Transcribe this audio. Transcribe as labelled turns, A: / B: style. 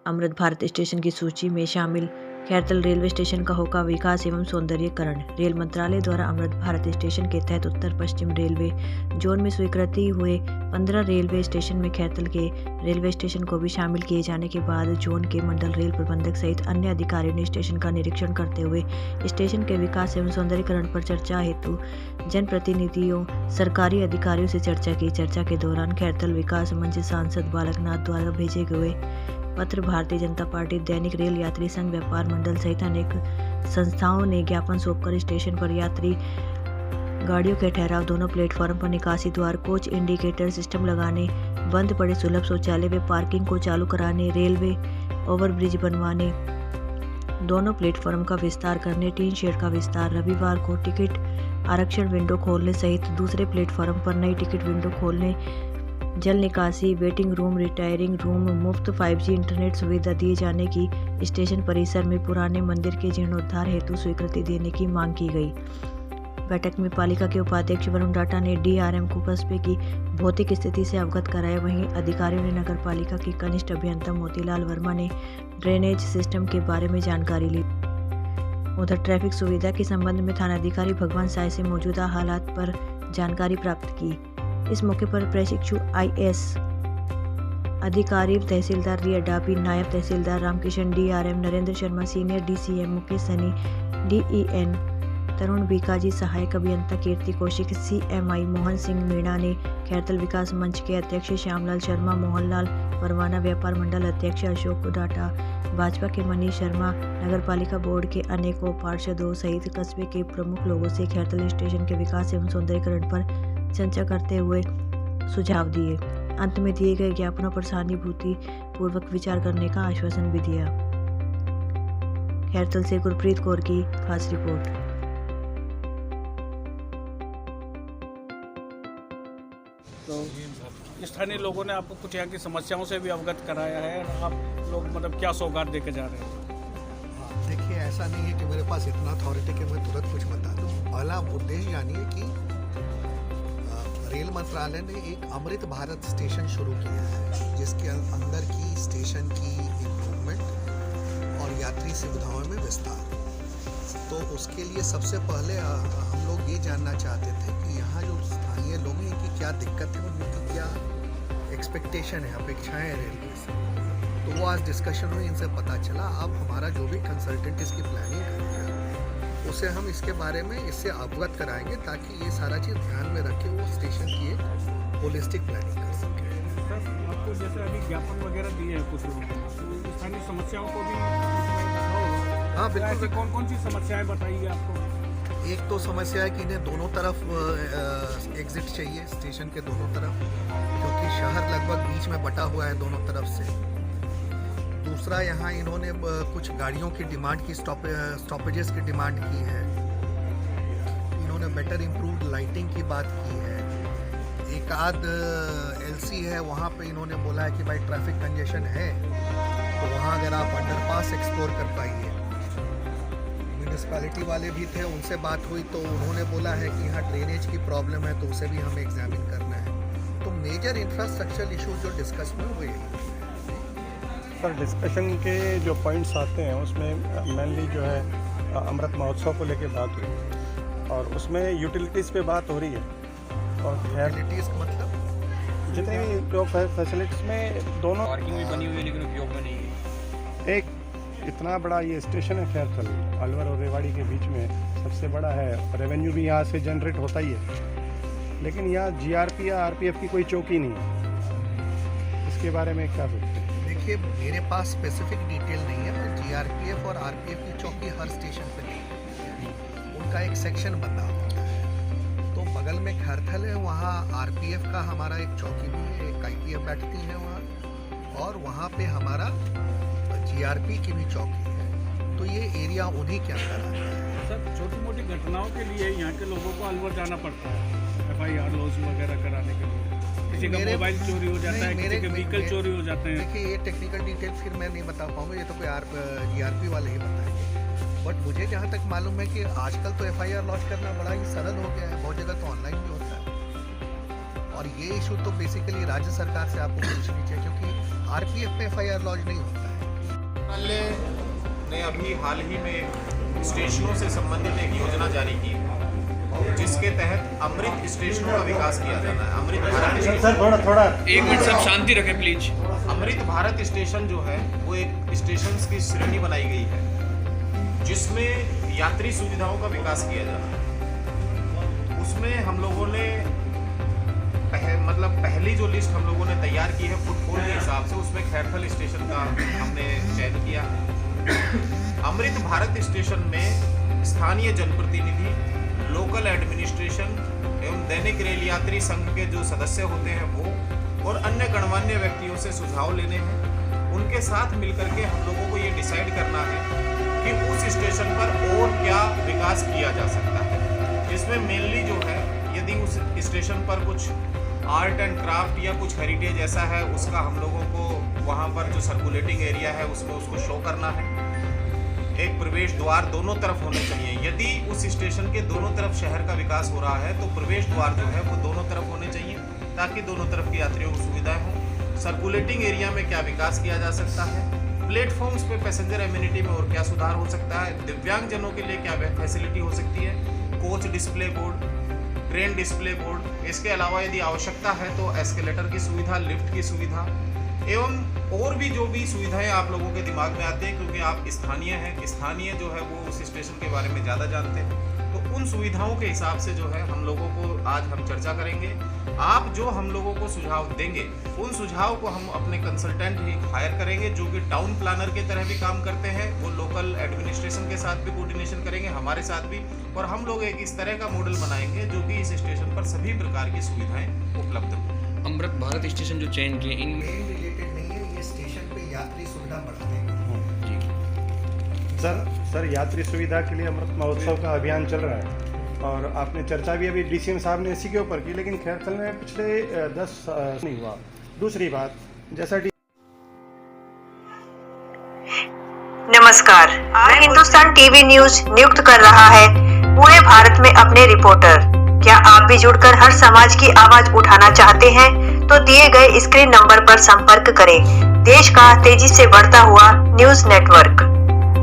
A: Amrit Bharat station की सूची में शामिल। खैरथल रेलवे स्टेशन का होगा विकास एवं सौंदर्यीकरण। रेल मंत्रालय द्वारा अमृत भारत स्टेशन के तहत उत्तर पश्चिम रेलवे जोन में स्वीकृति हुए 15 रेलवे स्टेशन में खैरथल के रेलवे स्टेशन को भी शामिल किए जाने के बाद जोन के मंडल रेल प्रबंधक सहित अन्य अधिकारियों ने स्टेशन का निरीक्षण करते हुए स्टेशन के विकास एवं सौंदर्यीकरण पर चर्चा हेतु जनप्रतिनिधियों सरकारी अधिकारियों से चर्चा की। चर्चा के दौरान खैरथल विकास मंच सांसद बालकनाथ द्वारा भेजे गए पत्र, भारतीय जनता पार्टी, दैनिक रेल यात्री संघ, व्यापार मंडल सहित अनेक संस्थाओं ने ज्ञापन सौंपकर स्टेशन पर यात्री गाड़ियों के ठहराव, दोनों प्लेटफॉर्म पर निकासी द्वार, कोच इंडिकेटर सिस्टम लगाने, बंद पड़े सुलभ शौचालय व पार्किंग को चालू कराने, रेलवे ओवरब्रिज बनवाने, दोनों प्लेटफॉर्म का विस्तार करने, टीन शेड का विस्तार, रविवार को टिकट आरक्षण विंडो खोलने सहित दूसरे प्लेटफॉर्म पर नई टिकट विंडो खोलने, जल निकासी, वेटिंग रूम, रिटायरिंग रूम, मुफ्त 5G इंटरनेट सुविधा दिए जाने की, स्टेशन परिसर में पुराने मंदिर के जीर्णोद्धार हेतु स्वीकृति देने की मांग की गई। बैठक में पालिका के उपाध्यक्ष वरुण डाटा ने DRM को कस्बे की भौतिक स्थिति से अवगत कराया। वहीं अधिकारियों ने नगर पालिका के कनिष्ठ अभियंता मोतीलाल वर्मा ने ड्रेनेज सिस्टम के बारे में जानकारी ली। उधर ट्रैफिक सुविधा के संबंध में थानाधिकारी भगवान साय से मौजूदा हालात पर जानकारी प्राप्त की। इस मौके पर प्रशिक्षु IAS अधिकारी तहसीलदार रिया डाबी, नायब तहसीलदार Ramkishan, DRM Narendra Sharma, senior DCM Mukesh Sunny, DEN Tarun Bikaji, सहायक अभियंता कीर्ति कौशिक, CMI मोहन सिंह मीणा ने खैरथल विकास मंच के अध्यक्ष श्यामलाल शर्मा, मोहनलाल परवाना, व्यापार मंडल अध्यक्ष अशोक डाटा, भाजपा के मनीष शर्मा, नगर पालिका बोर्ड के अनेकों पार्षदों सहित कस्बे के प्रमुख लोगों से खैरथल स्टेशन के विकास एवं सौंदर्यीकरण पर चर्चा करते हुए सुझाव दिए। अंत में दिए गए ज्ञापनों पर सहानुभूति पूर्वक विचार करने का आश्वासन भी दिया। खैरथल से गुरप्रीत कौर की खास रिपोर्ट।
B: तो स्थानीय लोगों ने आपको कुछ यहाँ की समस्याओं से भी अवगत कराया है। आप लोग मतलब क्या सौगात देकर जा रहे हैं?
C: देखिए, ऐसा नहीं है कि मेरे पास इतना अथॉरिटी कि मैं तुरंत कुछ बता दूँ। पहला उद्देश्य जानिए कि रेल मंत्रालय ने एक अमृत भारत स्टेशन शुरू किया है, जिसके अंदर की स्टेशन की इम्प्रूवमेंट और यात्री सुविधाओं में विस्तार। तो उसके लिए सबसे पहले हम लोग ये जानना चाहते थे कि यहाँ जो स्थानीय लोग हैं कि क्या दिक्कत है, उनकी क्या एक्सपेक्टेशन है, अपेक्षाएं हैं रेलवे से। तो वो आज डिस्कशन हुई, इनसे पता चला अब हमारा जो भी कंसल्टेंट इसकी प्लानिंग करेगा उसे हम इसके बारे में इससे अवगत कराएंगे, ताकि ये सारा चीज़ ध्यान में रखे वो स्टेशन की एक होलिस्टिक प्लानिंग कर सके।
B: सर, आपको जैसे अभी ज्ञापन वगैरह दिए हैं कुछ लोगों को, स्थानीय समस्याओं को भी
C: हाँ बिल्कुल।
B: कौन कौन सी समस्याएं बताइए आपको?
C: एक तो समस्या है कि इन्हें दोनों तरफ एग्जिट चाहिए, स्टेशन के दोनों तरफ, क्योंकि शहर लगभग बीच में बटा हुआ है दोनों तरफ से। दूसरा, यहाँ इन्होंने कुछ गाड़ियों की डिमांड की, स्टॉपेजेस की डिमांड की है। इन्होंने बेटर इम्प्रूव्ड लाइटिंग की बात की है। एक आध LC है, वहाँ पे इन्होंने बोला है कि भाई ट्रैफिक कंजेशन है, तो वहाँ अगर आप अंडरपास एक्सप्लोर कर पाइए। म्यूनिसिपैलिटी वाले भी थे, उनसे बात हुई तो उन्होंने बोला है कि यहाँ ड्रेनेज की प्रॉब्लम है, तो उसे भी हमें एग्जामिन करना है। तो मेजर इंफ्रास्ट्रक्चर इशू जो डिस्कस में हुए।
D: सर, डिस्कशन के जो पॉइंट्स आते हैं उसमें मेनली जो है अमृत महोत्सव को लेके बात हुई और उसमें यूटिलिटीज़ पे बात हो रही है। और
C: यूटिलिटीज़ मतलब
D: जितनी भी जो फैसिलिटीज़ में दोनों
B: पार्किंग भी बनी हुई है लेकिन उपयोग में नहीं है।
D: एक इतना बड़ा ये स्टेशन है खैरथल, अलवर और रेवाड़ी के बीच में सबसे बड़ा है। रेवेन्यू भी यहाँ से जनरेट होता ही है, लेकिन यहाँ GRP या RPF की कोई चौकी नहीं है। इसके बारे में क्या सोचते हैं?
C: देखिए, मेरे पास स्पेसिफिक डिटेल नहीं है, पर GRPF और RPF की चौकी हर स्टेशन पे नहीं है, उनका एक सेक्शन बना होता है। तो बगल में खैरथल है, वहाँ RPF का हमारा एक चौकी भी है, एक IPF बैठती है वहाँ, और वहाँ पे हमारा GRP की भी चौकी है। तो ये एरिया उन्हीं के अंदर आता है।
B: सर, छोटी मोटी घटनाओं के लिए यहाँ के लोगों को अलवर जाना पड़ता है FIR लॉज वगैरह कराने के लिए। किसी का मोबाइल चोरी हो जाता है, किसी के व्हीकल चोरी हो जाते हैं।
C: देखिए, ये टेक्निकल डिटेल फिर मैं नहीं बता पाऊंगा, ये तो कोई GRP वाले ही बताएंगे। बट मुझे जहाँ तक मालूम है कि आजकल तो FIR लॉन्च करना बड़ा ही सरल हो गया है, बहुत जगह तो ऑनलाइन भी होता है। और ये इशू तो बेसिकली राज्य सरकार से आपको पूछनी चाहिए, क्योंकि RPF में FIR लॉन्च नहीं होता है।
E: मंत्रालय ने अभी हाल ही में स्टेशनों से संबंधित एक योजना जारी की जिसके तहत अमृत स्टेशनों का विकास किया जाना है। अमृत भारत
D: सर थोड़ा
B: एक मिनट सब शांति रखें प्लीज।
E: अमृत भारत स्टेशन जो है वो एक स्टेशन की श्रेणी बनाई गई है जिसमें यात्री सुविधाओं का विकास किया जाना है। उसमें हम लोगों ने पहली जो लिस्ट हम लोगों ने तैयार की है फुटफॉल के हिसाब से, उसमें खैरथल स्टेशन का हमने चयन किया है। अमृत भारत स्टेशन में स्थानीय जनप्रतिनिधि, लोकल एडमिनिस्ट्रेशन एवं दैनिक रेल यात्री संघ के जो सदस्य होते हैं वो और अन्य गणमान्य व्यक्तियों से सुझाव लेने हैं। उनके साथ मिलकर के हम लोगों को ये डिसाइड करना है कि उस स्टेशन पर और क्या विकास किया जा सकता है। इसमें मेनली जो है यदि उस स्टेशन पर कुछ आर्ट एंड क्राफ्ट या कुछ हेरिटेज ऐसा है उसका हम लोगों को वहाँ पर जो सर्कुलेटिंग एरिया है उसमें उसको शो करना है। एक प्रवेश द्वार दोनों तरफ होने चाहिए। यदि उस स्टेशन के दोनों तरफ शहर का विकास हो रहा है तो प्रवेश द्वार जो है वो दोनों तरफ होने चाहिए ताकि दोनों तरफ के यात्रियों को सुविधाएं हों। सर्कुलेटिंग एरिया में क्या विकास किया जा सकता है, प्लेटफॉर्म्स पे पैसेंजर एमिनिटी में और क्या सुधार हो सकता है, दिव्यांगजनों के लिए क्या फैसिलिटी हो सकती है, coach display board, train display board, इसके अलावा यदि आवश्यकता है तो एस्केलेटर की सुविधा, लिफ्ट की सुविधा एवं और भी जो भी सुविधाएं आप लोगों के दिमाग में आते हैं क्योंकि आप स्थानीय हैं, स्थानीय जो है वो उस स्टेशन के बारे में ज़्यादा जानते हैं, तो उन सुविधाओं के हिसाब से जो है हम लोगों को आज हम चर्चा करेंगे। आप जो हम लोगों को सुझाव देंगे उन सुझाव को हम अपने कंसल्टेंट ही हायर करेंगे जो कि टाउन प्लानर के तरह भी काम करते हैं। वो लोकल एडमिनिस्ट्रेशन के साथ भी कोऑर्डिनेशन करेंगे, हमारे साथ भी, और हम लोग एक इस तरह का मॉडल बनाएंगे जो कि इस स्टेशन पर सभी प्रकार की सुविधाएं उपलब्ध हों।
F: अमृत भारत स्टेशन जो चयन किए इन
C: रिलेटेड नहीं है, ये स्टेशन पे यात्री सुविधा बढ़ाने के
F: जी
D: सर यात्री सुविधा के लिए अमृत महोत्सव का अभियान चल रहा है और आपने चर्चा भी अभी डीसीएम साहब ने इसी के ऊपर की, लेकिन खैरथल में पिछले 10 नहीं हुआ। दूसरी बात, जैसा
A: नमस्कार, मैं हिंदुस्तान टीवी न्यूज नियुक्त कर रहा है पूरे भारत में अपने रिपोर्टर। क्या आप भी जुड़कर हर समाज की आवाज उठाना चाहते हैं? तो दिए गए स्क्रीन नंबर पर संपर्क करें। देश का तेजी से बढ़ता हुआ न्यूज नेटवर्क।